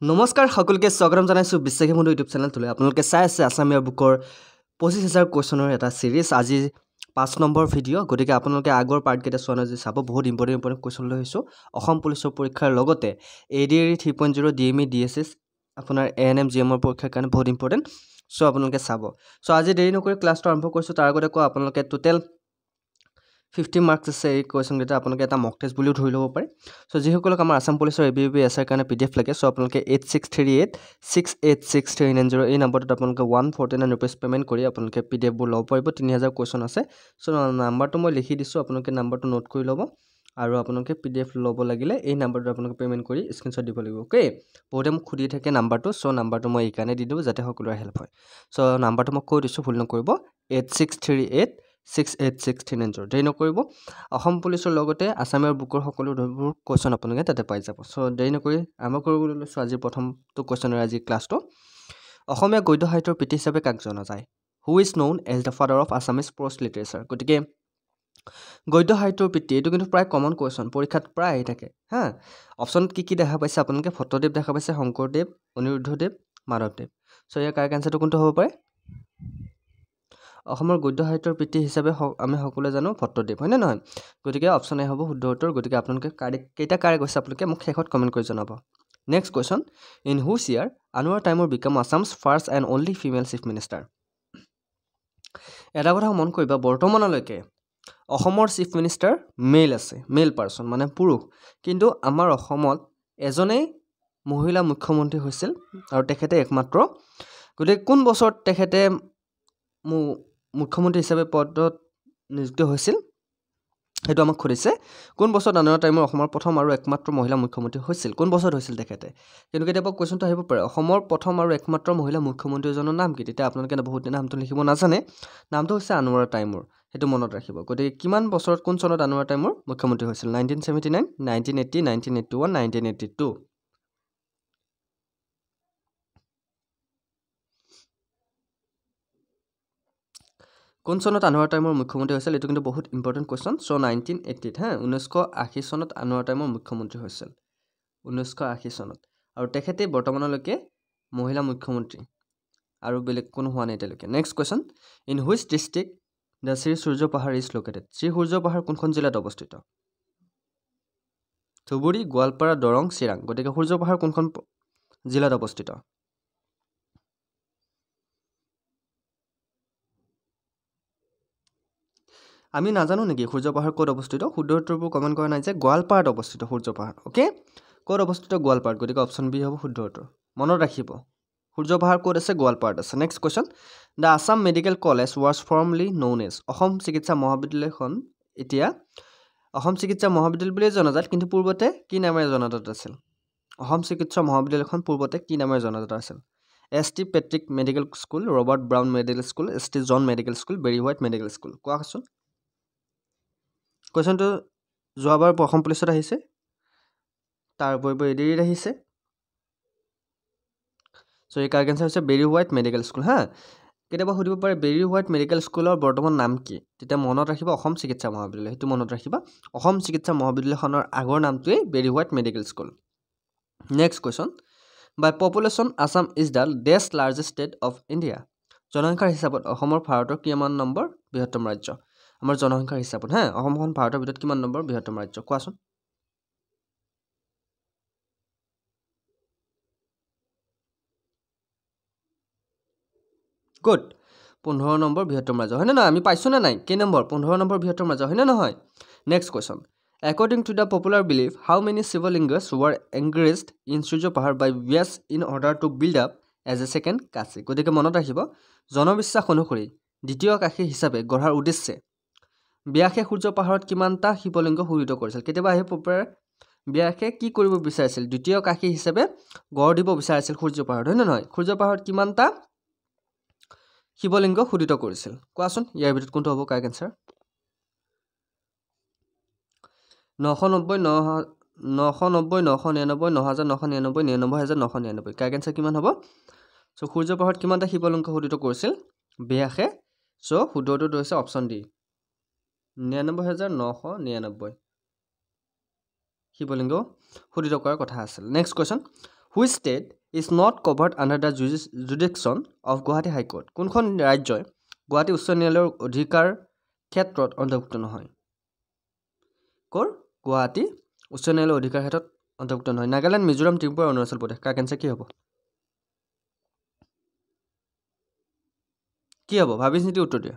নমস্কাৰ সকলোকে স্বাগতম জনাইছোঁ বিশ্বাসী বন্ধু ইউটিউব চেনেলটোলৈ। আপোনালোকে চাই আছে আছামিয়া বুকৰ 25,000 কুৱেশ্যনৰ এটা ছিৰিজ। আজি 5 নম্বৰ ভিডিঅ'। গতিকে আপোনালোকে আগৰ পাৰ্টকেইটা চোৱা নাই যদি চাব। বহুত ইম্পৰ্টেণ্ট কুৱেশ্যন লৈ আহিছোঁ অসম পুলিচৰ পৰীক্ষাৰ লগতে ADAR 3.0 DME DSS আপোনাৰ ANM GMৰ পৰীক্ষাৰ কাৰণে বহুত ইম্পৰ্টেণ্ট। চ' আপোনালোকে চাব। চ' আজি দেৰি নকৰি ক্লাছটো আৰম্ভ কৰিছোঁ। তাৰ আগতে কোৱা আপোনালোকে টোটেল 50 মাৰ্কছ আছে এই কুৱেশ্যনকেইটা। আপোনালোকে এটা মক টেষ্ট বুলিও ধৰি ল'ব পাৰে। চ' যিসকলক আমাৰ আছাম পুলিচৰ ABP SR কাৰণে PDF লাগে, চ' আপোনালোকে 8638686390 এই নম্বৰটোত আপোনালোকে 149 ৰুপিজ পে'মেণ্ট কৰি আপোনালোকে PDFবোৰ ল'ব পাৰিব। 3000 কুৱেশ্যন আছে। চ' নাম্বাৰটো মই লিখি দিছোঁ, আপোনালোকে নাম্বাৰটো নোট কৰি ল'ব আৰু আপোনালোকে PDF ল'ব লাগিলে এই নাম্বাৰটো আপোনালোকে পে'মেণ্ট কৰি স্ক্ৰীনশ্বট দিব লাগিব। অ'কে, বহুতে মোক সুধি থাকে নাম্বাৰটো। চ' নাম্বাৰটো মই এইকাৰণে দি দিওঁ যাতে সকলোৰে হেল্প হয়। চ' নাম্বাৰটো মই কৈ দিছোঁ, ভুল নকৰিব। 8638686390। দেৰি নকৰিব। অসম পুলিচৰ লগতে আছামিয়াৰ বুকৰ সকলো ধৰণৰ কুৱেশ্যন আপোনালোকে তাতে পাই যাব। চ' দেৰি নকৰি আৰম্ভ কৰিবলৈ লৈছোঁ আজিৰ প্ৰথমটো কুৱেশ্যনেৰে আজি ক্লাছটো। অসমীয়া গদ্য সাহিত্যৰ পিতৃ হিচাপে কাক জনা যায়? Who is known as the father of Assamese prose literature? গতিকে গদ্য সাহিত্যৰ পিতৃ, এইটো কিন্তু প্ৰায় কমন কুৱেশ্যন, পৰীক্ষাত প্ৰায় আহি থাকে হা। অপশ্যনত কি দেখা পাইছে আপোনালোকে? ভট্টদেৱ দেখা পাইছে, শংকৰদেৱ, অনিৰুদ্ধদেৱ, মাধৱদেৱ। চ' ইয়াৰ কাৰেক্ট আনচাৰটো কোনটো হ'ব পাৰে? অসমৰ গদ্য সাহিত্যৰ পিতৃ হিচাপে আমি সকলোৱে জানো ভট্টদেৱ, হয়নে নহয়? গতিকে অপশ্যন এ হ'ব শুদ্ধ উত্তৰ। গতিকে আপোনালোকে কেইটা কাৰেক্ট হৈছে আপোনালোকে মোক শেষত কমেণ্ট কৰি জনাব। নেক্সট কুৱেশ্যন, ইন হুচ ইয়াৰ আনোৱাৰ টাইমৰ became Assam's first and only female chief minister? এটা কথা মন কৰিবা, বৰ্তমানলৈকে অসমৰ চিফ মিনিষ্টাৰ মেল আছে, মেল পাৰ্চন মানে পুৰুষ। কিন্তু আমাৰ অসমত এজনেই মহিলা মুখ্যমন্ত্ৰী হৈছিল আৰু তেখেতে একমাত্ৰ। গতিকে কোন বছৰত তেখেতে মুখ্যমন্ত্ৰী হিচাপে পদত নিযুক্ত হৈছিল সেইটো আমাক সুধিছে। কোন বছৰত আনোৱাৰ টাইমৰ অসমৰ প্ৰথম আৰু একমাত্ৰ মহিলা মুখ্যমন্ত্ৰী হৈছিল? কোন বছৰত হৈছিল তেখেতে? কিন্তু কেতিয়াবা কুৱেশ্যনটো আহিব পাৰে, অসমৰ প্ৰথম আৰু একমাত্ৰ মহিলা মুখ্যমন্ত্ৰীজনৰ নাম কি? তেতিয়া আপোনালোকে বহুত নামটো লিখিব নাজানে। নামটো হৈছে আনোৱাৰ টাইমৰ, সেইটো মনত ৰাখিব। গতিকে কিমান বছৰত, কোন চনত আনোৱাৰ টাইমৰ মুখ্যমন্ত্ৰী হৈছিল? 1979, 1980, 1981, 1982। কোন চনত আনোৱাৰ টাইমৰ মুখ্যমন্ত্ৰী হৈছিল? এইটো কিন্তু বহুত ইম্পৰ্টেণ্ট কুৱেশ্যন। চ' 1980 হা, 1980 চনত আনোৱাৰ টাইমৰ মুখ্যমন্ত্ৰী হৈছিল, 1980 চনত। আৰু তেখেতে বৰ্তমানলৈকে মহিলা মুখ্যমন্ত্ৰী আৰু বেলেগ কোনো হোৱা নাই এতিয়ালৈকে। Next question, in which district the Sri Surya Pahar is located? Shri Surya পাহাৰ কোনখন জিলাত অৱস্থিত? ধুবুৰী, গোৱালপাৰা, দৰং, চিৰাং। গতিকে সূৰ্য পাহাৰ কোনখন জিলাত অৱস্থিত? আমি নাজানো নেকি সূৰ্য পাহাৰ ক'ত অৱস্থিত? শুদ্ধ উত্তৰবোৰ কমেণ্ট কৰা নাই যে গোৱালপাৰাত অৱস্থিত সূৰ্য পাহাৰ। অ'কে, ক'ত অৱস্থিত? গোৱালপাৰাত। গতিকে অপশ্যন বি হ'ব শুদ্ধ উত্তৰ। মনত ৰাখিব, সূৰ্য পাহাৰ ক'ত আছে? গোৱালপাৰাত আছে। Next question, the Assam medical college was formally known as? Assam চিকিৎসা মহাবিদ্যালয়খন এতিয়া অসম চিকিৎসা মহাবিদ্যালয় বুলিয়ে জনাজাত, কিন্তু পূৰ্বতে কি নামেৰে জনাজাত আছিল? অসম চিকিৎসা মহাবিদ্যালয়খন পূৰ্বতে কি নামেৰে জনাজাত আছিল? ST Patrick medical school, Robert Brown medical school, ST John medical school, Berry White medical school. কোৱাচোন। কুৱেশ্যনটো যোৱাবাৰ অসম পুলিচত আহিছে, তাৰ উপৰি ADAR আহিছে। চ' এই কাৰেক্ট এনচাৰ হৈছে বেৰী হোৱাইট মেডিকেল স্কুল হা। কেতিয়াবা সুধিব পাৰে বেৰী হোৱাইট মেডিকেল স্কুলৰ বৰ্তমান নাম কি? তেতিয়া মনত ৰাখিব অসম চিকিৎসা মহাবিদ্যালয়, সেইটো মনত ৰাখিবা। অসম চিকিৎসা মহাবিদ্যালয়খনৰ আগৰ নামটোৱেই Berry White medical school. Next question, by population Assam is the ডেছ লাৰ্জেষ্ট ষ্টেট অফ ইণ্ডিয়া? জনসংখ্যাৰ হিচাপত অসমৰ ভাৰতৰ কিমান নম্বৰ বৃহত্তম ৰাজ্য? আমাৰ জনসংখ্যাৰ হিচাপত হা, অসমখন ভাৰতৰ ভিতৰত কিমান নম্বৰ বৃহত্তম ৰাজ্য? কোৱাচোন। গুড, 15 নম্বৰ বৃহত্তম ৰাজ্য, হয়নে নহয়? আমি পাইছোঁ নে নাই? কেই নম্বৰ? 15 নম্বৰ বৃহত্তম ৰাজ্য, হয়নে নহয়? Next question, according to the popular belief how many শিৱলিংগছ were engraved in Surya Pahar by Vyasa in order to build up as a second Kashi? গতিকে মনত ৰাখিব, জনবিশ্বাস অনুসৰি দ্বিতীয় কাশী হিচাপে গঢ়াৰ উদ্দেশ্যে ব্যাসে সূৰ্য পাহাৰত কিমানটা শিৱলিংগ খোদিত কৰিছিল? কেতিয়াবা আহি পাৰে ব্যাসে কি কৰিব বিচাৰিছিল? দ্বিতীয় কাশী হিচাপে গঢ় দিব বিচাৰিছিল সূৰ্য পাহাৰত, হয়নে নহয়? সূৰ্য পাহাৰত কিমানটা শিৱলিংগ খোদিত কৰিছিল? কোৱাচোন, ইয়াৰ ভিতৰত কোনটো হ'ব কাৰেক্ট এনচাৰ? 990, 999, 9999, 99999। কাৰেক্ট এনচাৰ কিমান হ'ব? চ' সূৰ্য পাহাৰত কিমানটা শিৱলিংগ খোদিত কৰিছিল ব্যাসে? চ' শুদ্ধ উত্তৰটো হৈছে অপশ্যন ডি, 99,999 শিৱলিংগ খোদিত কৰাৰ কথা আছিল। Next question, which state is not covered under the jurisdiction of Guwahati high court কোনখন ৰাজ্যই গুৱাহাটী উচ্চ ন্যায়ালয়ৰ অধিকাৰ ক্ষেত্ৰত অন্তৰ্ভুক্ত নহয় ক'ৰ গুৱাহাটী উচ্চ ন্যায়ালয়ৰ অধিকাৰ ক্ষেত্ৰত অন্তৰ্ভুক্ত নহয় নাগালেণ্ড মিজোৰাম ত্ৰিপুৰা অৰুণাচল প্ৰদেশ কাৰ কেঞ্চাৰ কি হ'ব ভাবি চিন্তি উত্তৰ দিয়া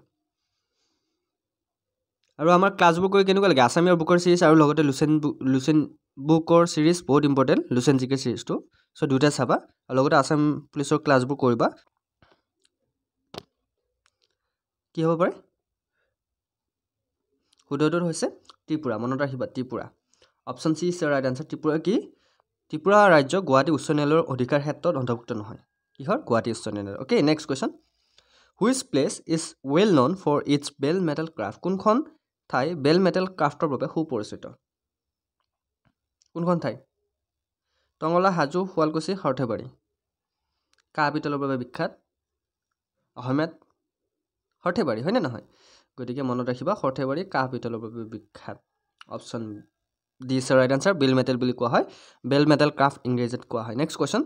আৰু আমাৰ ক্লাছবোৰ কৰি কেনেকুৱা লাগে আছামীৰ বুকৰ চিৰিজ আৰু লগতে লুচেন বুকৰ চিৰিজ বহুত ইম্পৰ্টেণ্ট লুচেন জিকে চিৰিজটো চ' দুটা চাবা আৰু লগতে আছাম পুলিচৰ ক্লাছবোৰ কৰিবা কি হ'ব পাৰে শুদ্ধটো হৈছে ত্ৰিপুৰা মনত ৰাখিবা Tripura option C is right answer Tripura ৰাজ্য গুৱাহাটী উচ্চ ন্যায়ালয়ৰ অধিকাৰ ক্ষেত্ৰত অন্তৰ্ভুক্ত নহয় কিহৰ গুৱাহাটী উচ্চ ন্যায়ালয় okay next question which place is well known for its bell metal craft কোনখন ঠাই বেল মেটেল ক্ৰাফ্টৰ বাবে সুপৰিচিত কোনখন ঠাই টঙলা হাজো শুৱালকুছি সৰ্থেবাৰী কাঁহ পিতলৰ বাবে বিখ্যাত অসমীয়াত সৰ্থেবাৰী হয়নে নহয় গতিকে মনত ৰাখিবা সৰ্থেবাৰী কাঁহ পিতলৰ বাবে বিখ্যাত option D is right answer bell metal বুলি কোৱা হয় বেল মেটেল ক্ৰাফ্ট ইংৰাজীত কোৱা হয় next question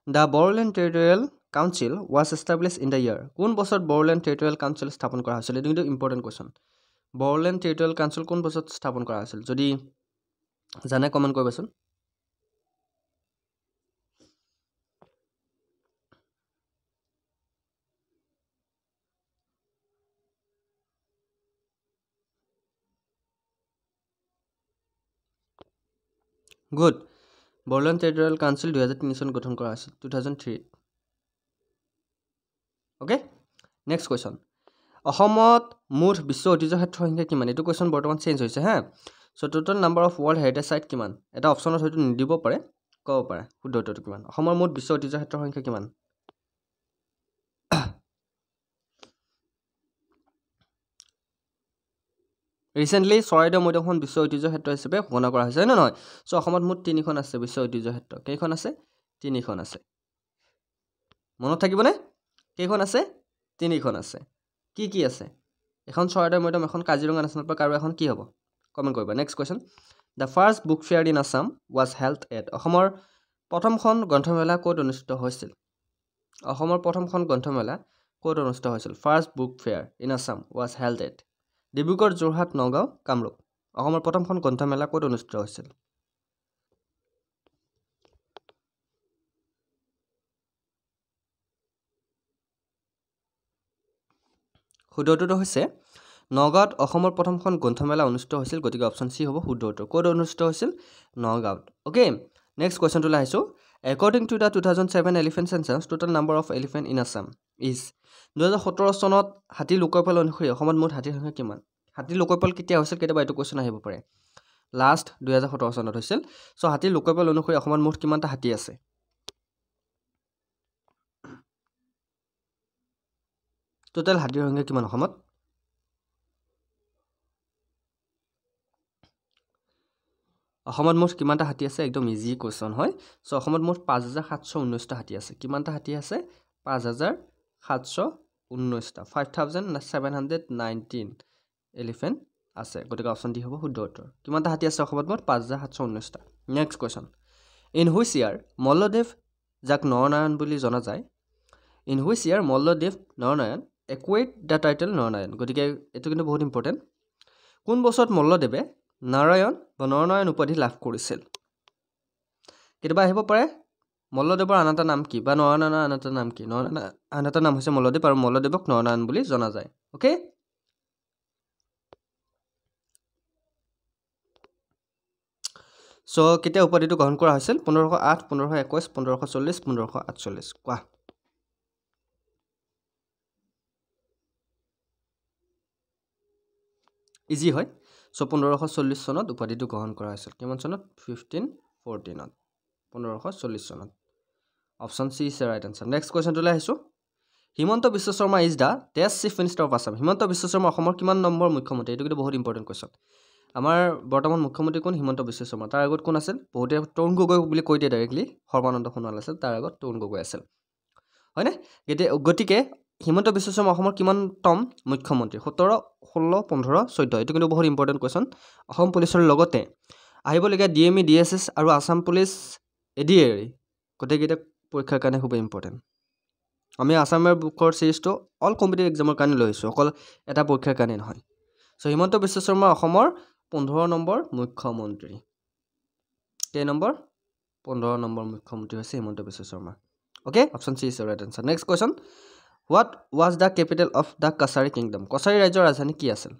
the Bodoland territorial council was establish in the year কোন বছৰত বড়োলেণ্ড টেৰিটৰিয়েল কাউন্সিল স্থাপন কৰা হৈছিল এইটো কিন্তু important question Bodoland territorial council কোন বছৰত স্থাপন কৰা হৈছিল যদি জানে কমেণ্ট কৰিবাচোন গুড বড়োলেণ্ড টেৰিটৰিয়েল কাউন্সিল 2003 চনত গঠন কৰা হৈছিল 2003 অ'কে নেক্সট কুৱেশ্যন অসমত মুঠ বিশ্ব ঐতিহ্য ক্ষেত্ৰৰ সংখ্যা কিমান এইটো কুৱেশ্যন বৰ্তমান চেঞ্জ হৈছে হা চ' total number of world heritage site কিমান এটা অপশ্যনত হয়তো নিদিব পাৰে ক'ব পাৰে শুদ্ধ উত্তৰটো কিমান অসমৰ মুঠ বিশ্ব ঐতিহ্য ক্ষেত্ৰৰ সংখ্যা কিমান ৰিচেণ্টলি চৰাইদেউ মৈদামখন বিশ্ব ঐতিহ্য ক্ষেত্ৰ হিচাপে ঘোষণা কৰা হৈছে হয় নে নহয় চ' অসমত মুঠ 3খন আছে বিশ্ব ঐতিহ্য ক্ষেত্ৰ কেইখন আছে 3খন আছে মনত থাকিবনে কেইখন আছে 3খন আছে কি আছে এখন চৰাইদেউ মৈদাম এখন কাজিৰঙা নেশ্যনেল পাৰ্ক আৰু এখন কি হ'ব কমেণ্ট কৰিবা next question the first book fair in Assam was held at অসমৰ প্ৰথমখন গ্ৰন্থমেলা ক'ত অনুষ্ঠিত হৈছিল first book fair in Assam was held at Dibrugarh Jorhat Nagaon Kamrup অসমৰ প্ৰথমখন গ্ৰন্থমেলা ক'ত অনুষ্ঠিত হৈছিল শুদ্ধ উত্তৰটো হৈছে নগাঁৱত অসমৰ প্ৰথমখন গ্ৰন্থমেলা অনুষ্ঠিত হৈছিল গতিকে অপশ্যন চি হ'ব শুদ্ধ উত্তৰ ক'ত অনুষ্ঠিত হৈছিল নগাঁৱত অ'কে নেক্সট কুৱেশ্যনটোলৈ আহিছোঁ according to the 2007 elephant census total number of elephant in Assam is 2017 চনত হাতী লোকপিয়ল অনুসৰি অসমত মুঠ হাতীৰ সংখ্যা কিমান হাতী লোকপিয়ল কেতিয়া হৈছিল কেতিয়াবা এইটো কুৱেশ্যন আহিব পাৰে লাষ্ট 2017 চনত হৈছিল চ' হাতীৰ লোকপিয়ল অনুসৰি অসমত মুঠ কিমানটা হাতী আছে টোটেল হাতীৰ সংখ্যা কিমান অসমত মুঠ কিমানটা হাতী আছে একদম ইজি কুৱেশ্যন হয় চ' অসমত মুঠ 5719টা হাতী আছে কিমানটা হাতী আছে 5719টা 5719 এলিফেণ্ট আছে গতিকে অপশ্যন ডি হ'ব শুদ্ধ উত্তৰ কিমানটা হাতী আছে অসমত মুঠ 5719টা next question in which year Malladev যাক নৰনাৰায়ণ বুলি জনা যায় একুৱেট দ্য টাইটেল নৰনাৰায়ণ গতিকে এইটো কিন্তু বহুত ইম্পৰ্টেণ্ট কোন বছৰত মল্লদেৱে নৰনাৰায়ণ উপাধি লাভ কৰিছিল কেতিয়াবা আহিব পাৰে মল্লদেৱৰ আন এটা নাম কি বা নৰনাৰায়ণৰ আন এটা নাম কি আন এটা নাম হৈছে মল্লদেৱ আৰু মল্লদেৱক নৰনাৰায়ণ বুলি জনা যায় অ'কে চ' কেতিয়া উপাধিটো গ্ৰহণ কৰা হৈছিল 1508 1521 1540 1548 কোৱা ইজি হয় চ' 1540 চনত উপাধিটো গ্ৰহণ কৰা হৈছিল কিমান চনত 1514ত 1540 চনত option C is right answer next কুৱেশ্যনটোলৈ আহিছোঁ Himanta Biswa Sarma is the test chief minister of Assam Himanta Biswa Sarma অসমৰ কিমান নম্বৰ মুখ্যমন্ত্ৰী এইটো কিন্তু বহুত ইম্পৰ্টেণ্ট কুৱেশ্যন আমাৰ বৰ্তমান মুখ্যমন্ত্ৰী কোন হিমন্ত বিশ্ব শৰ্মা তাৰ আগত কোন আছিল বহুতে তৰুণ গগৈ বুলি কৈ দিয়ে ডাইৰেক্টলি সৰ্বানন্দ সোণোৱাল আছিল তাৰ আগত তৰুণ গগৈ আছিল হয়নে গতিকে হিমন্ত বিশ্ব শৰ্মা অসমৰ কিমানতম মুখ্যমন্ত্ৰী 17 16 15 14 এইটো কিন্তু বহুত ইম্পৰ্টেণ্ট কুৱেশ্যন অসম পুলিচৰ লগতে আহিবলগীয়া DME DSS আৰু আছাম পুলিচ ADAR গোটেইকেইটা পৰীক্ষাৰ কাৰণে খুব ইম্পৰ্টেণ্ট আমি আছামৰ বুকৰ চিৰিজটো অল কম্পিটিটিভ এক্সামৰ কাৰণে লৈছোঁ অকল এটা পৰীক্ষাৰ কাৰণে নহয় চ' হিমন্ত বিশ্ব শৰ্মা অসমৰ 15 নম্বৰ মুখ্যমন্ত্ৰী কেই নম্বৰ 15 নম্বৰ মুখ্যমন্ত্ৰী হৈছে Himanta Biswa Sarma okay option C is the right answer next question what was the capital of the Kachari kingdom Kachari ৰাজ্যৰ ৰাজধানী কি আছিল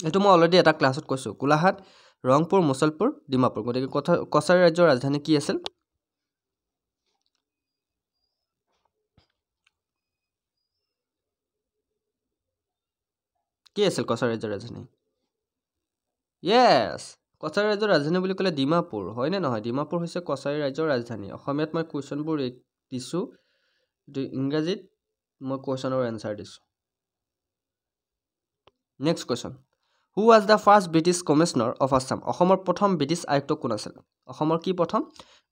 এইটো মই অলৰেডি এটা ক্লাছত কৈছোঁ গোলাঘাট ৰংপুৰ মুছলপুৰ ডিমাপুৰ গতিকে কছাৰী ৰাজ্যৰ ৰাজধানী কি আছিল কি আছিল কছাৰী ৰাজ্যৰ ৰাজধানী য়েছ কছাৰী ৰাজ্যৰ ৰাজধানী বুলি ক'লে ডিমাপুৰ হয়নে নহয় ডিমাপুৰ হৈছে কছাৰী ৰাজ্যৰ ৰাজধানী অসমীয়াত মই কুৱেশ্যনবোৰ দিছোঁ ইংৰাজীত মই কুৱেশ্যনৰ এনচাৰ দিছোঁ next question who was the first British commissioner of Assam অসমৰ প্ৰথম ব্ৰিটিছ আয়ুক্ত কোন আছিল অসমৰ কি প্ৰথম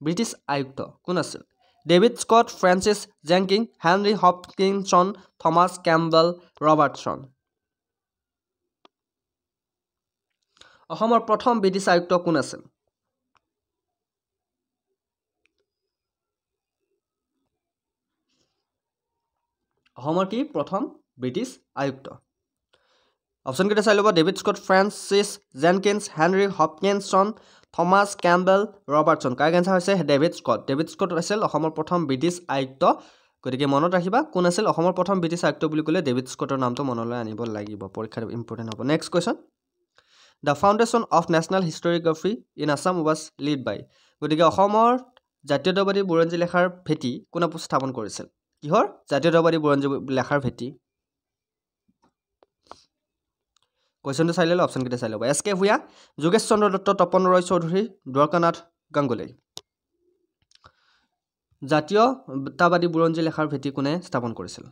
ব্ৰিটিছ আয়ুক্ত কোন আছিল David Scott Francis Jenkins Henry Hopkinson Thomas Campbell Robertson অসমৰ প্ৰথম ব্ৰিটিছ আয়ুক্ত কোন আছিল অসমৰ কি প্ৰথম ব্ৰিটিছ আয়ুক্ত অপশ্যন কেইটা চাই ল'ব David Scott Francis Jenkins Henry Hopkinson Thomas Campbell Robertson কাৰ এনচাৰ হৈছে ডেভিড স্কট আছিল অসমৰ প্ৰথম ব্ৰিটিছ আয়ুক্ত গতিকে মনত ৰাখিবা কোন আছিল অসমৰ প্ৰথম ব্ৰিটিছ আয়ুক্ত বুলি ক'লে ডেভিড স্কটৰ নামটো মনলৈ আনিব লাগিব পৰীক্ষাত ইম্পৰ্টেণ্ট হ'ব next question the foundation of national historiography in Assam was led by গতিকে অসমৰ জাতীয়তাবাদী বুৰঞ্জী লেখাৰ ভেটি কোনে স্থাপন কৰিছিল কিহৰ জাতীয়তাবাদী বুৰঞ্জী লেখাৰ ভেটি কুৱেশ্যনটো চাই ল'লে অপশ্যন কেইটা চাই ল'ব এছ কে ভূঞা যোগেশ চন্দ্ৰ দত্ত তপন ৰয় চৌধুৰী দ্বাৰকানাথ গাংগুলী জাতীয়তাবাদী বুৰঞ্জী লেখাৰ ভেটি কোনে স্থাপন কৰিছিল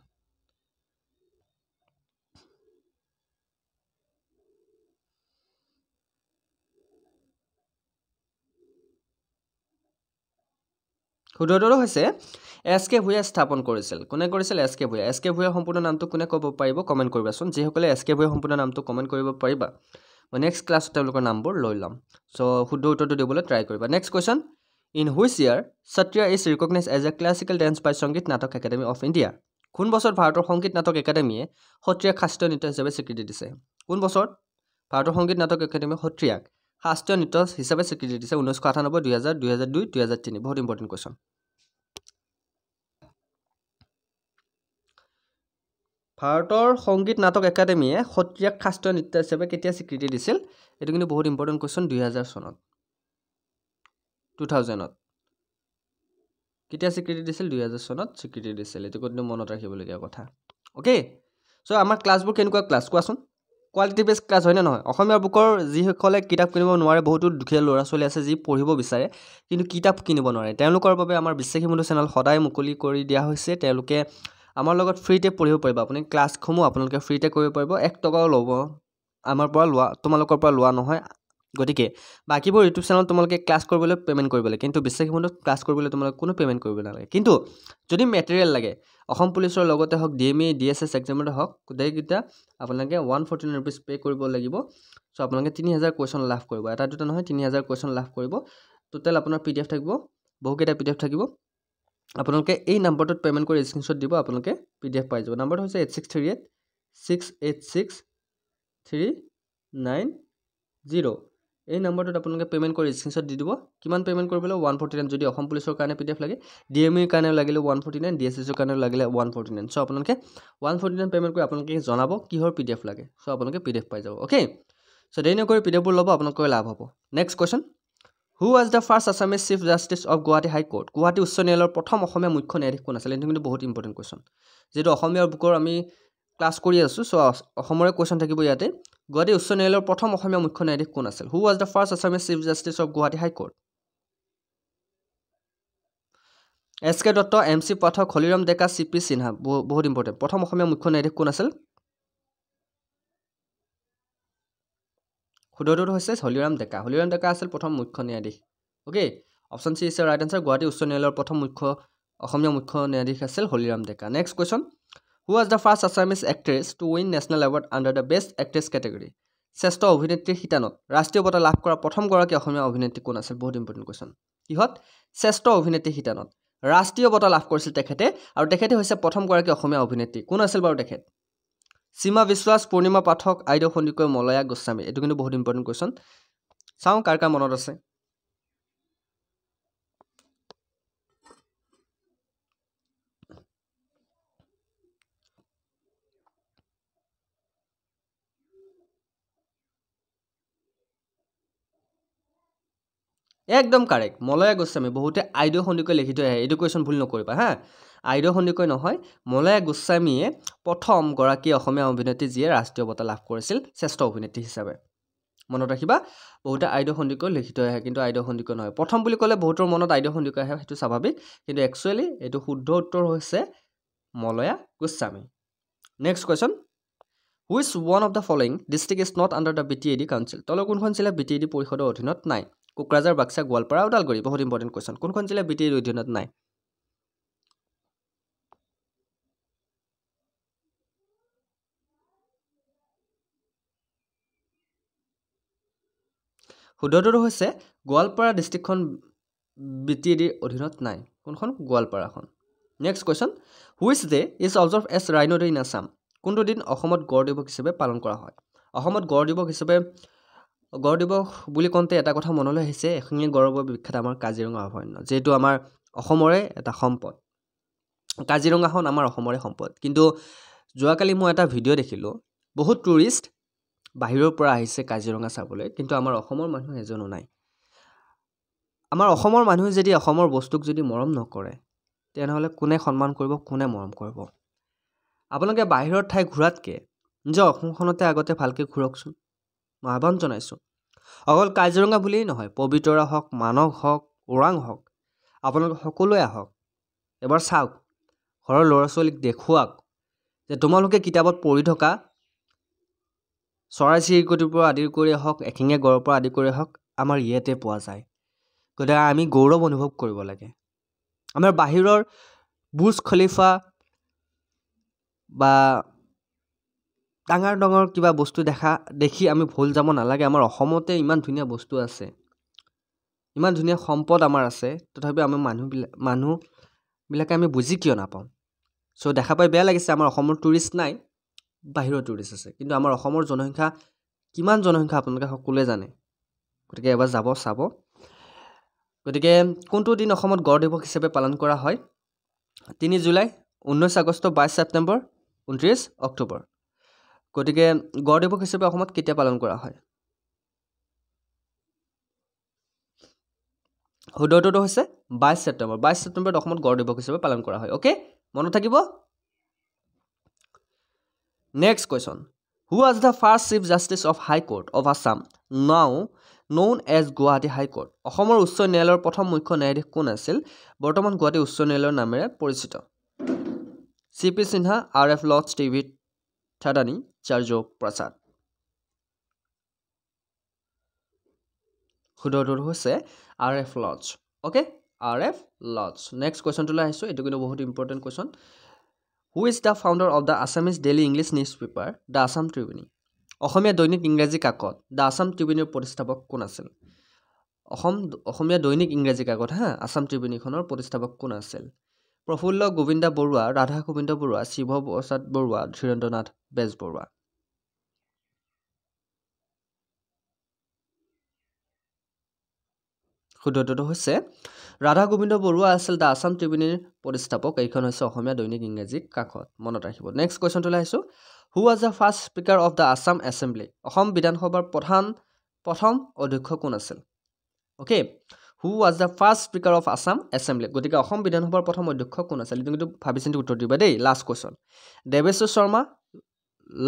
শুদ্ধটো হৈছে এছ কে ভূঞা স্থাপন কৰিছিল কোনে কৰিছিল এছ কে ভূঞাৰ সম্পূৰ্ণ নামটো কোনে ক'ব পাৰিব কমেণ্ট কৰিবাচোন যিসকলে এছ কে ভূঞাৰ সম্পূৰ্ণ নামটো কমেণ্ট কৰিব পাৰিবা মই নেক্সট ক্লাছত তেওঁলোকৰ নামবোৰ লৈ ল'ম চ' শুদ্ধ উত্তৰটো দিবলৈ ট্ৰাই কৰিবা next question in which year Sattriya is recognise as a classical dance by Sangeet Natak academy of India কোন বছৰত ভাৰতৰ সংগীত নাটক একাডেমীয়ে সত্ৰীয়াক শাস্ত্ৰীয় নৃত্য হিচাপে স্বীকৃতি দিছে কোন বছৰত ভাৰতৰ সংগীত নাটক একাডেমীয়ে সত্ৰীয়াক শাস্ত্ৰীয় নৃত্য হিচাপে স্বীকৃতি দিছে 1998 2000 2002 2003 বহুত ইম্পৰ্টেণ্ট কুৱেশ্যন ভাৰতৰ সংগীত নাটক একাডেমীয়ে সত্ৰীয়াক শাস্ত্ৰীয় নৃত্য হিচাপে কেতিয়া স্বীকৃতি দিছিল এইটো কিন্তু বহুত ইম্পৰ্টেণ্ট কুৱেশ্যন 2000 চনত 2000ত কেতিয়া স্বীকৃতি দিছিল 2000 চনত স্বীকৃতি দিছিল এইটো কিন্তু মনত ৰাখিবলগীয়া কথা ওকে চ' আমাৰ ক্লাছবোৰ কেনেকুৱা ক্লাছ কোৱাচোন কোৱালিটি বেছ ক্লাছ হয় নে নহয় অসমীয়া বুকৰ যিসকলে কিতাপ কিনিব নোৱাৰে বহুতো দুখীয়া ল'ৰা ছোৱালী আছে যি পঢ়িব বিচাৰে কিন্তু কিতাপ কিনিব নোৱাৰে তেওঁলোকৰ বাবে আমাৰ বিশ্বাসী বন্ধু চেনেল সদায় মুকলি কৰি দিয়া হৈছে তেওঁলোকে আমাৰ লগত ফ্ৰীতে পঢ়িব পাৰিব আপুনি ক্লাছসমূহ আপোনালোকে ফ্ৰীতে কৰিব পাৰিব 1 টকাও ল'ব আমাৰ পৰা লোৱা তোমালোকৰ পৰা লোৱা নহয় গতিকে বাকিবোৰ ইউটিউব চেনেল তোমালোকে ক্লাছ কৰিবলৈ পেমেণ্ট কৰিব লাগে কিন্তু বিশ্বাসী বন্ধুক ক্লাছ কৰিবলৈ তোমালোকে কোনো পেমেণ্ট কৰিব নালাগে কিন্তু যদি মেটেৰিয়েল লাগে অসম পুলিচৰ লগতে হওক DME DSS এক্সামতে হওক গোটেইকেইটা আপোনালোকে 149 ৰুপিজ পে' কৰিব লাগিব চ' আপোনালোকে 3000 কুৱেশ্যন লাভ কৰিব এটা দুটা নহয় 3000 কুৱেশ্যন লাভ কৰিব টোটেল আপোনাৰ PDF থাকিব বহুকেইটা PDF থাকিব আপোনালোকে এই নম্বৰটোত পেমেণ্ট কৰি স্ক্ৰীনশ্বট দিব আপোনালোকে PDF পাই যাব নম্বৰটো হৈছে 8638 686 390 এই নম্বৰটোত আপোনালোকে পেমেণ্ট কৰি স্ক্ৰীনশ্বট দি দিব কিমান পেমেণ্ট কৰিবলৈ 149 যদি অসম পুলিচৰ কাৰণে PDF লাগে DME ৰ কাৰণে লাগিলে 149 DSS ৰ কাৰণে লাগিলে 149 চ' আপোনালোকে 149 পেমেণ্ট কৰি আপোনালোকে জনাব কিহৰ PDF লাগে চ' আপোনালোকে PDF পাই যাব ওকে চ' দেৰি নকৰি PDFবোৰ ল'ব আপোনালোকৰ লাভ হ'ব next question who was the first Assamese chief justice of Guwahati high court Guwahati উচ্চ ন্যায়ালয়ৰ প্ৰথম অসমীয়া মুখ্য ন্যায়াধীশ কোন আছিল এইটো কিন্তু বহুত ইম্পৰ্টেণ্ট কুৱেশ্যন যিহেতু অসমীয়াৰ বুকৰ আমি ক্লাছ কৰি আছোঁ চ' অসমৰে কুৱেশ্যন থাকিব ইয়াতে গুৱাহাটী উচ্চ ন্যায়ালয়ৰ প্ৰথম অসমীয়া মুখ্য ন্যায়াধীশ কোন আছিল হু was the first Assamese chief justice of Guwahati high court SK Dutta MC Pathak Holiram Deka CP Sinha বহুত ইম্পৰ্টেণ্ট প্ৰথম অসমীয়া মুখ্য ন্যায়াধীশ কোন আছিল শুদ্ধটো হৈছে হলিৰাম ডেকা আছিল প্ৰথম মুখ্য ন্যায়াধীশ okay option C is the right answer Guwahati উচ্চ ন্যায়ালয়ৰ প্ৰথম অসমীয়া মুখ্য ন্যায়াধীশ আছিল Haliram Deka next question who was the first Assamese actress to win national award under the best actress category শ্ৰেষ্ঠ অভিনেত্ৰীৰ শিতানত ৰাষ্ট্ৰীয় বঁটা লাভ কৰা প্ৰথমগৰাকী অসমীয়া অভিনেত্ৰী কোন আছিল বহুত ইম্পৰ্টেণ্ট কুৱেশ্যন কিহত শ্ৰেষ্ঠ অভিনেত্ৰী শিতানত ৰাষ্ট্ৰীয় বঁটা লাভ কৰিছিল তেখেতে আৰু তেখেতে হৈছে প্ৰথমগৰাকী অসমীয়া অভিনেত্ৰী কোন আছিল বাৰু তেখেত সীমা বিশ্বাস পূৰ্ণিমা পাঠক আইদেউ সন্দিকৈ মলয়া গোস্বামী এইটো কিন্তু বহুত ইম্পৰ্টেণ্ট কুৱেশ্যন চাওঁ কাৰ কাৰ মনত আছে একদম কাৰেক্ট মলয়া গোস্বামী বহুতে আইদেউ সন্দিকৈ লিখি থৈ আহে এইটো কুৱেশ্যন ভুল নকৰিবা হা আইদেউ সন্দিকৈ নহয় মলয়া গোস্বামীয়ে প্ৰথমগৰাকী অসমীয়া অভিনেত্ৰী যিয়ে ৰাষ্ট্ৰীয় বঁটা লাভ কৰিছিল শ্ৰেষ্ঠ অভিনেত্ৰী হিচাপে মনত ৰাখিবা বহুতে আইদেউ সন্দিকৈ লিখি থৈ আহে কিন্তু আইদেউ সন্দিকৈ নহয় প্ৰথম বুলি ক'লে বহুতৰ মনত আইদেউ সন্দিকৈ আহে সেইটো স্বাভাৱিক কিন্তু একচুৱেলি এইটো শুদ্ধ উত্তৰ হৈছে Malaya Goswami next question which one of the following district is not under the BTAD council তলৰ কোনখন জিলা BTAD পৰিষদৰ অধীনত নাই কোকৰাঝাৰ বাক্সা গোৱালপাৰা ওদালগুৰি বহুত ইম্পৰ্টেণ্ট কুৱেশ্যন কোনখন জিলা BTAD অধীনত নাই শুদ্ধটো হৈছে গোৱালপাৰা ডিষ্ট্ৰিক্টখন BTAD অধীনত নাই কোনখন গোৱালপাৰাখন next question which day is observed as rhino day in Assam কোনটো দিন অসমত গড় দিৱস হিচাপে পালন কৰা হয় অসমত গড় দিৱস হিচাপে গড় দিৱস বুলি কওঁতে এটা কথা মনলৈ আহিছে এশিঙীয়া গড়ৰ বাবে বিখ্যাত আমাৰ কাজিৰঙা অভয়াৰণ্য যিহেতু আমাৰ অসমৰে এটা সম্পদ কাজিৰঙাখন আমাৰ অসমৰে সম্পদ কিন্তু যোৱাকালি মই এটা ভিডিঅ' দেখিলোঁ বহুত টুৰিষ্ট বাহিৰৰ পৰা আহিছে কাজিৰঙা চাবলৈ কিন্তু আমাৰ অসমৰ মানুহ এজনো নাই আমাৰ অসমৰ মানুহে যদি অসমৰ বস্তুক যদি মৰম নকৰে তেনেহ'লে কোনে সন্মান কৰিব কোনে মৰম কৰিব আপোনালোকে বাহিৰৰ ঠাই ঘূৰাতকৈ নিজৰ অসমখনতে আগতে ভালকৈ ঘূৰকচোন মই আহ্বান জনাইছোঁ অকল কাজিৰঙা বুলিয়েই নহয় পবিতৰা হওক মানস হওক ওৰাং হওক আপোনালোকে সকলোৱে আহক এবাৰ চাওক ঘৰৰ ল'ৰা ছোৱালীক দেখুৱাওক যে তোমালোকে কিতাপত পঢ়ি থকা চৰাই চিৰিকটিৰ পৰা আদি কৰি হওক এশিঙীয়া গড়ৰ পৰা আদি কৰি হওক আমাৰ ইয়াতে পোৱা যায় গতিকে আমি গৌৰৱ অনুভৱ কৰিব লাগে আমাৰ বাহিৰৰ বুৰ্জ খলিফা বা ডাঙৰ ডাঙৰ কিবা বস্তু দেখি আমি ভুল যাব নালাগে আমাৰ অসমতে ইমান ধুনীয়া বস্তু আছে ইমান ধুনীয়া সম্পদ আমাৰ আছে তথাপি আমি মানুহবিলাকে আমি বুজি কিয় নাপাওঁ চ' দেখা পাই বেয়া লাগিছে আমাৰ অসমৰ টুৰিষ্ট নাই বাহিৰৰ টুৰিষ্ট আছে কিন্তু আমাৰ অসমৰ জনসংখ্যা কিমান জনসংখ্যা আপোনালোকে সকলোৱে জানে গতিকে এবাৰ যাব চাব গতিকে কোনটো দিন অসমত গড় দিৱস হিচাপে পালন কৰা হয় 3 জুলাই 19 আগষ্ট 22 ছেপ্টেম্বৰ 29 অক্টোবৰ গতিকে গড় দিৱস হিচাপে অসমত কেতিয়া পালন কৰা হয় শুদ্ধটো হৈছে 22 ছেপ্টেম্বৰত অসমত গড় দিৱস হিচাপে পালন কৰা হয় অ'কে মনত থাকিব next question who was the first chief justice of high court of Assam now known as Guwahati high court অসমৰ উচ্চ ন্যায়ালয়ৰ প্ৰথম মুখ্য ন্যায়াধীশ কোন আছিল বৰ্তমান গুৱাহাটী উচ্চ ন্যায়ালয়ৰ নামেৰে পৰিচিত CP Sinha RF Lords TV Thadani চাৰ্জ প্ৰসাদ শুদ্ধটো হৈছে RF Lords okay RF Lords next কুৱেশ্যনটোলৈ আহিছোঁ এইটো কিন্তু বহুত important question who is the founder of the Assamese daily English news paper the Assam tribune Assamese দৈনিক ইংৰাজী কাকত দ্য আছাম ট্ৰিবিউনৰ প্ৰতিষ্ঠাপক কোন আছিল অসমীয়া দৈনিক ইংৰাজী কাকত আছাম ট্ৰিবিউনখনৰ প্ৰতিষ্ঠাপক কোন আছিল প্ৰফুল্ল গোবিন্দা বৰুৱা ৰাধা গোবিন্দ বৰুৱা শিৱ প্ৰসাদ বৰুৱা ধীৰেন্দ্ৰনাথ বেজবৰুৱা শুদ্ধটো হৈছে ৰাধা গোবিন্দ বৰুৱা আছিল দ্য আছাম ট্ৰিবিউনৰ প্ৰতিষ্ঠাপক এইখন হৈছে অসমীয়া দৈনিক ইংৰাজী কাকত মনত ৰাখিব নেক্সট কুৱেশ্যনটোলৈ আহিছোঁ হু was the first speaker of the Assam assembly Assam বিধানসভাৰ প্ৰথম অধ্যক্ষ কোন আছিল okay who was the first speaker of Assam assembly গতিকে অসম বিধানসভাৰ প্ৰথম অধ্যক্ষ কোন আছিল এইটো কিন্তু ভাবি চিন্তি উত্তৰ দিবা দেই লাষ্ট কুৱেশ্যন দেৱেশ্বৰ শৰ্মা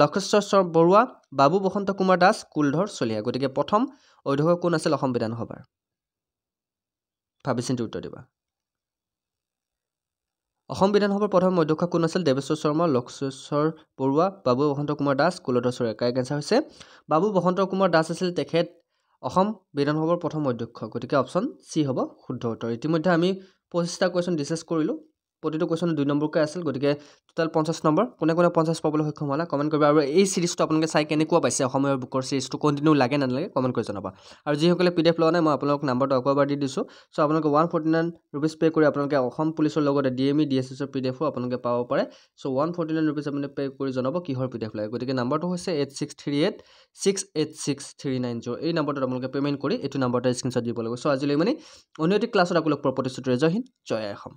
লক্ষেশ্বৰ বৰুৱা বাবু বসন্ত কুমাৰ দাস কুলধৰ চলিহা গতিকে প্ৰথম অধ্যক্ষ কোন আছিল অসম বিধানসভাৰ ভাবি চিন্তি উত্তৰ দিবা অসম বিধানসভাৰ প্ৰথম অধ্যক্ষ কোন আছিল দেৱেশ্বৰ শৰ্মা লক্ষেশ্বৰ বৰুৱা বাবু বসন্ত কুমাৰ দাস কুলধৰ চলিহা কাৰেক্ট এনচাৰ হৈছে বাবু বসন্ত কুমাৰ দাস আছিল তেখেত অসম বিধানসভাৰ প্ৰথম অধ্যক্ষ গতিকে অপশ্যন চি হ'ব শুদ্ধ উত্তৰ ইতিমধ্যে আমি 25টা কুৱেশ্যন ডিছকাছ কৰিলোঁ প্ৰতিটো কুৱেশ্যন 2 নম্বৰকৈ আছিল গতিকে টোটাল 50 নম্বৰ কোনে কোনে 50 পাবলৈ সক্ষম হ'লা কমেণ্ট কৰিবা আৰু এই চিৰিজটো আপোনালোকে চাই কেনেকুৱা পাইছে অসমীয়া বুকৰ চিৰিজটো কণ্টিনিউ লাগে নালাগে কমেণ্ট কৰি জনাবা আৰু যিসকলে PDF লোৱা নাই মই আপোনালোকক নাম্বাৰটো আকৌ এবাৰ দি দিছোঁ চ' আপোনালোকে 149 rupees পে' কৰি আপোনালোকে অসম পুলিচৰ লগতে DME DSSৰ PDFও আপোনালোকে পাব পাৰে চ' 149 rupees আপুনি পে' কৰি জনাব কিহৰ PDF লাগে গতিকে নাম্বাৰটো হৈছে 8638686390 এই নাম্বাৰটোত আপোনালোকে পে'মেণ্ট কৰি এইটো নাম্বাৰতে স্ক্ৰীনশ্বট দিব লাগিব চ' আজিলৈ মানে অন্য এটি ক্লাছত আপোনালোক প্ৰতিশ্ৰুতিৰে জয় হিন্দ জয় অসম